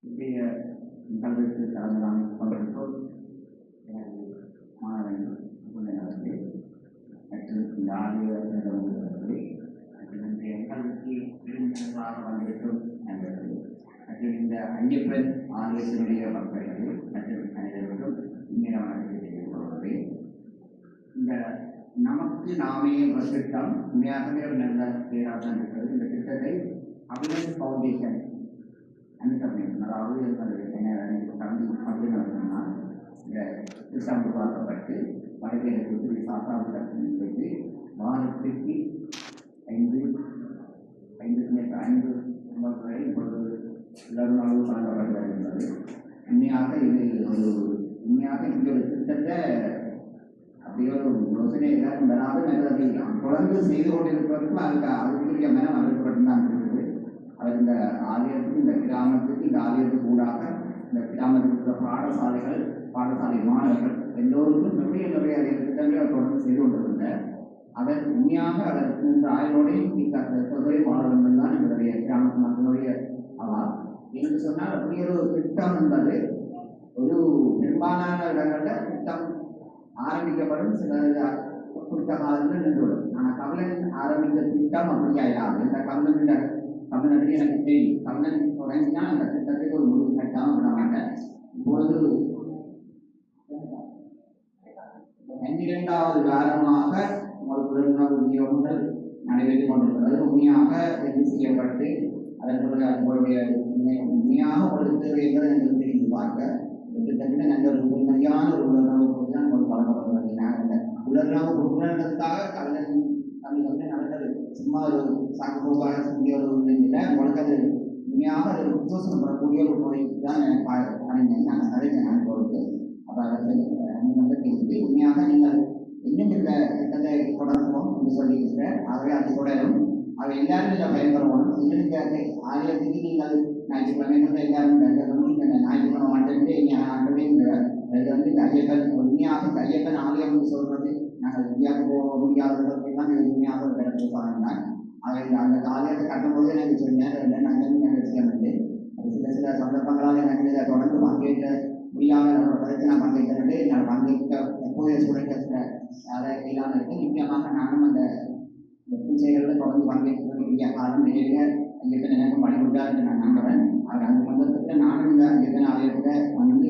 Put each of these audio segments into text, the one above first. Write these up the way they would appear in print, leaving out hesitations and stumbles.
இன்றைய நிகழ்வுக்கு கலந்து கொண்டிருக்கும் மாணவர்கள் நடத்தி மற்றும் இந்த ஆடியோர்கள் மற்றும் இன்றைய நிகழ்வுக்கு விருந்தினராக வந்திருக்கும் நண்பர்கள் மற்றும் இந்த ஐயப்பன் ஆலயத்தினுடைய மக்கள் மற்றும் அனைவருக்கும் உண்மையான தெரிவிக்கப்படுவது இந்த நமக்கு நாமே ஒரு திட்டம் உண்மையாகவே ஒரு நல்ல பேராக தான் இருக்கிறது. இந்த திட்டத்தை அபிலன் ஃபவுண்டேஷன் அதாவது அப்படின்னா இந்த திட்டம் உருவாக்கப்பட்டு வடகிழக்கு சாத்தாவுக்கு வாரத்திற்கு 5 வரை இப்பொழுது உலகளவு வழங்கப்பட்டு வருகின்றது. உண்மையாக இந்த ஒரு திட்டத்தை அப்படியே ஒரு யோசனை எல்லாரும் வராது நல்லது தொடர்ந்து செய்து கொண்டிருப்பதற்கும் அதுக்குரிய மனம் அழைக்கப்பட்டு தான் இருக்குது. அவர் இந்த ஆலயத்துக்கு இந்த கிராமத்துக்கு இந்த ஆலயத்துக்கு ஊடாக இந்த கிராமத்தில் இருக்கிற பாடசாலை மாணவர்கள் எல்லோருக்கும் நிறைய திட்டங்களை அவர் தொடர்ந்து செய்து கொண்டிருந்தார். அவர் உண்மையாக அதற்கு இந்த ஆய்வோடு வாழ வேண்டும் தான் எங்களுடைய கிராமத்து மக்களுடைய ஆவார். என்று சொன்னால் அப்படி ஒரு திட்டம் என்பது ஒரு பெரும்பாலான இடங்களில் திட்டம் ஆரம்பிக்கப்படும் சில குறித்த காலத்தில் நின்றுவிடும். ஆனால் கமலன் ஆரம்பித்த திட்டம் அப்படியாயாது. இந்த கமலனுக்கு எனக்கு தெரியும். கமலன் தொடங்கினா அந்த திட்டத்துக்கு ஒரு முடிவு கட்டாமல் விட மாட்டேன். இப்பொழுது 12வது வாரமாக உங்களுக்கு உத்தியோகங்கள் நடைபெற்றுக் கொண்டிருக்கிறது. உண்மையாக தெரிவு செய்யப்பட்டு அதற்கு உங்களுடைய உண்மையாக ஒழுங்கு என்பதை எனக்கு தெரிந்து பார்க்க திட்டத்தில் நல்ல ஒரு உண்மையான ஒரு உலர்வு தான் உங்களுக்கு வழங்கப்படுவது. உலர்வு உணர்ந்ததுக்காக கலைஞர் வந்து நடந்தது சும்மா ஒரு சாக்குப்போக்காக செஞ்ச ஒரு இல்லை. உங்களுக்கு அது உண்மையாக அது உத்வோசனப்படக்கூடிய ஒரு முறைக்கு தான் நான் கலைஞர் நான் பொறுத்து அப்போ வந்து பேசி உண்மையாக நீங்கள் இன்னும் இந்த திட்டத்தை தொடரணும் என்று சொல்லியிருக்கிறேன். ஆகவே அது தொடரும். அவை எல்லாரும் இதில் பயன்பெறணும். இன்னும் ஆலயத்துக்கு நீங்கள் ஞாயிற்றுக்கிழமை எல்லாரும் ஞாயிற்றுக்கிழமை ஆண்டவே இது வந்து இந்த ஐயப்பன் உண்மையாக இந்த ஐயப்பன் ஆலயம் சொல்றது நாங்கள் இந்தியாவுக்கு போக முடியாதவர்களுக்கெல்லாம் இது உண்மையாக கிடைச்சிருப்பாங்க. அதை அந்த ஆலயத்தை கட்டும்போது எனக்கு சொன்னேன் நாங்கள் விஷயம் வந்து அது சில சந்தர்ப்பங்களால் எனக்கு இதை தொடர்ந்து பங்கேற்க முடியாத பிரச்சனை பங்கேற்கிறது நான் பங்கேற்க எப்போதைய சூழல் அதை இல்லாமல் இருக்கு. முக்கியமாக நானும் அந்த பூஜைகளில் தொடர்ந்து பங்கேற்கக்கூடிய காலம் நிறைய ஐயப்பன் எனக்கு பணிபுரிந்தார் என்று நான் நம்புகிறேன். அது அந்த சந்தர்ப்பத்தில் நானும் இந்த ஐயப்பன் ஆலயத்தில் வந்து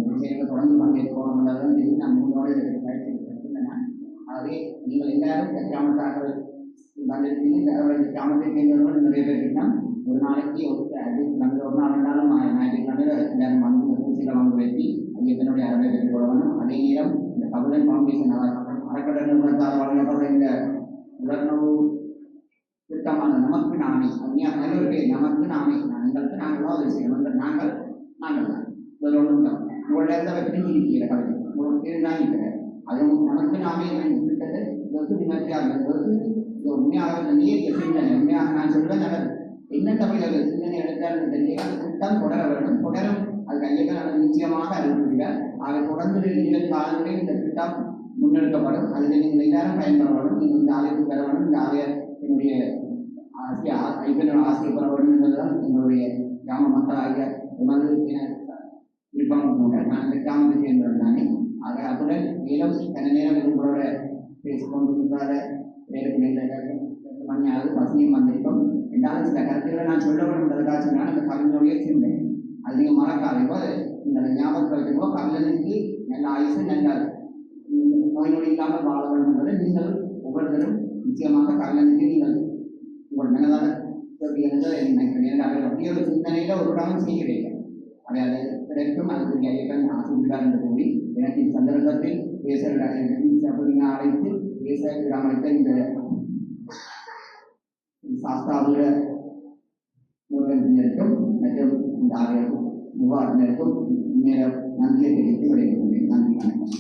பூஜைகளை தொடர்ந்து பங்கேற்கணும் நான் உங்களோட நான் ஆகவே நீங்கள் எல்லாரும் இந்த கிராமத்தார்கள் வந்திருக்கீங்க. கிராமத்தை சேர்ந்தவர்கள் நிறைய பேர் இருந்தால் ஒரு நாளைக்கு ஒரு நாள் இருந்தாலும் ஞாயிற்றுக்கிழமையில் எல்லாரும் வந்து இந்த பூஜைகளை வாங்க வைத்து ஐயப்பனுடைய அரவை பெற்றுக் கொள்ளணும். அதே நேரம் இந்த கபிலன் ஃபவுண்டேஷன் அறக்கட்டளை நிறுவனத்தால் வழங்கப்படுற இந்த உலர்வு திட்டமான நமக்கு நாமே நல்ல ஒரு பேர் நமக்கு நாமே எங்களுக்கு நாங்களும் அதை செய்யணும். நாங்கள் தான் உங்களோட இடத்துல பிரிஞ்சிருக்கிற கவிதை உங்களோட பேர் தான் இருக்கிறேன். அது நமக்கு நாமே திட்டத்தை இதற்கு நிகழ்ச்சியாக உண்மையாக நீர் சிந்தனை உண்மையாக நான் சொல்வேன். அவர் என்ன தமிழ் சிந்தனை எடுத்தாலும் தெரியும். அந்த திட்டம் தொடர வேண்டும். தொடரும் அது ஐயப்பன் நிச்சயமாக அறிவிக்கிறார். அதை தொடர்ந்து நீங்கள் காலங்களில் இந்த திட்டம் முன்னெடுக்கப்படும். அதில் நீங்கள் எல்லாரும் பயன்பெறப்படும். நீங்கள் இந்த ஆலயத்துக்கு பெற வேண்டும். இந்த ஆலயத்தினுடைய ஐயப்பனோட ஆசையை பெற வேண்டும் என்பதுதான் எங்களுடைய கிராம மக்களாகிய விருப்பம் கூட. நான் இந்த கிராமத்தை சேர்ந்தவன் தானே. அத்துடன் மேலும் கன நேரம் உங்களோட பேசிக்கொண்டிருக்காத மணியாவது பசுமையும் வந்திருக்கும். என்றாலும் சில கருத்துக்களை நான் சொல்ல வேண்டும் என்பதற்காக சொன்னால் அந்த கவிஞனுடைய சிந்தை அது நீங்கள் மறக்காதீங்கோ. நீங்கள் ஞாபகப்படுத்துங்கோ. கவிஞனுக்கு நல்ல ஆயுசு நல்ல நோய் நொடி இல்லாமல் வாழ வேண்டும் என்பதை நீங்கள் ஒவ்வொருத்தரும் நிச்சயமாக கவிஞனுக்கு நீங்கள் உங்கள் மனதால் நினைக்கிறேன். அதை அப்படியே ஒரு சிந்தனையில் ஒரு இடமும் செய்கிறீங்க. அதை அது கிடைக்கும். அதுக்கு ஐயப்பன் ஆசிரியர் என்று கூறி எனக்கு சந்தர்ப்பத்தில் பேச அழைத்து பேச விடாமலித்த இந்த சாஸ்தாவுடைய நிறுவனத்தினருக்கும் மற்றும் இந்த ஆலய நிர்வாகத்தினருக்கும் நேரம் நன்றியை தெரிவித்து விடைபெறுகிறேன். நன்றி, வணக்கம்.